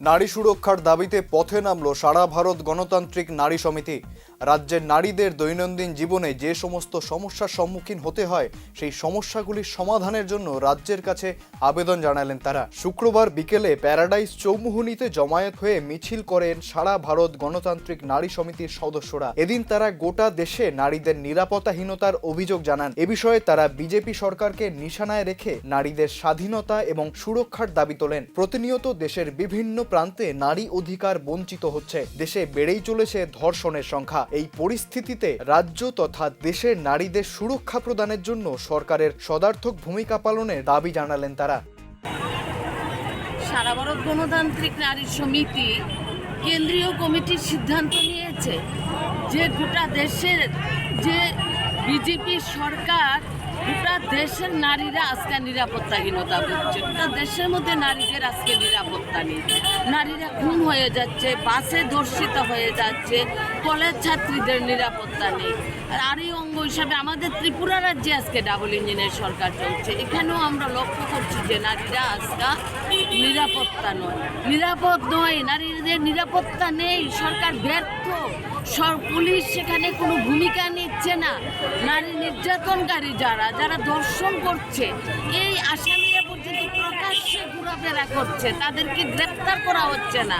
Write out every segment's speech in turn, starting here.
নারী সুরক্ষার দাবিতে পথে নামল সারা ভারত গণতান্ত্রিক নারী সমিতি। রাজ্যের নারীদের দৈনন্দিন জীবনে যে সমস্ত সমস্যার সম্মুখীন হতে হয় সেই সমস্যাগুলির সমাধানের জন্য রাজ্যের কাছে আবেদন জানালেন তারা। শুক্রবার বিকেলে প্যারাডাইস চৌমুহনীতে জমায়েত হয়ে মিছিল করেন সারা ভারত গণতান্ত্রিক নারী সমিতির সদস্যরা। এদিন তারা গোটা দেশে নারীদের নিরাপত্তাহীনতার অভিযোগ জানান। এ বিষয়ে তারা বিজেপি সরকারকে নিশানায় রেখে নারীদের স্বাধীনতা এবং সুরক্ষার দাবি তোলেন। প্রতিনিয়ত দেশের বিভিন্ন প্রান্তে নারী অধিকার বঞ্চিত হচ্ছে। দেশে বেড়েই চলেছে ধর্ষণের সংখ্যা। এই পরিস্থিতিতে রাজ্য তথা দেশের নারীদের সুরক্ষা প্রদানের জন্য সরকারের সদার্থক ভূমিকা পালনের দাবি জানালেন তারা। সারা ভারত গণতান্ত্রিক নারী সমিতি কেন্দ্রীয় কমিটির সিদ্ধান্ত নিয়েছে যে গোটা দেশের যে বিজেপি সরকার গোটা দেশের নারীরা আজকে নিরাপত্তাহীনতা করছে। গোটা দেশের মধ্যে নারীদের আজকে নিরাপত্তা নেই। নারীরা খুন হয়ে যাচ্ছে, বাসে ধর্ষিত হয়ে যাচ্ছে, কলেজ ছাত্রীদের নিরাপত্তা নেই। আর এই অঙ্গ হিসাবে আমাদের ত্রিপুরা রাজ্যে আজকে ডাবল ইঞ্জিনের সরকার চলছে। এখানেও আমরা লক্ষ্য করছি যে নারীরা আজকে নিরাপদ নয়, নারীদের নিরাপত্তা নেই। সরকার ব্যর্থ, পুলিশ সেখানে কোনো ভূমিকা নিচ্ছে না। নারী নির্যাতনকারী যারা ধর্ষণ করছে এই আসামিরা পর্যন্ত প্রকাশ্যে ঘোরাফেরা করছে, তাদেরকে গ্রেপ্তার করা হচ্ছে না।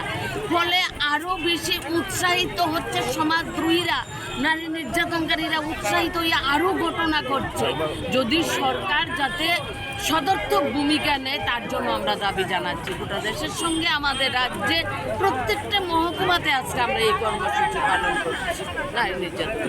ফলে আরও বেশি উৎসাহিত হচ্ছে সমাজদ্রোহীরা, নারী নির্যাতনকারীরা উৎসাহিত হয়ে আরও ঘটনা করছে। যদি সরকার যাতে সদর্থক ভূমিকা নেয় তার জন্য আমরা দাবি জানাচ্ছি। গোটা দেশের সঙ্গে আমাদের রাজ্যের প্রত্যেকটা মহকুমাতে আজকে আমরা এই কর্মসূচি পালন করছি নারী নির্যাতন।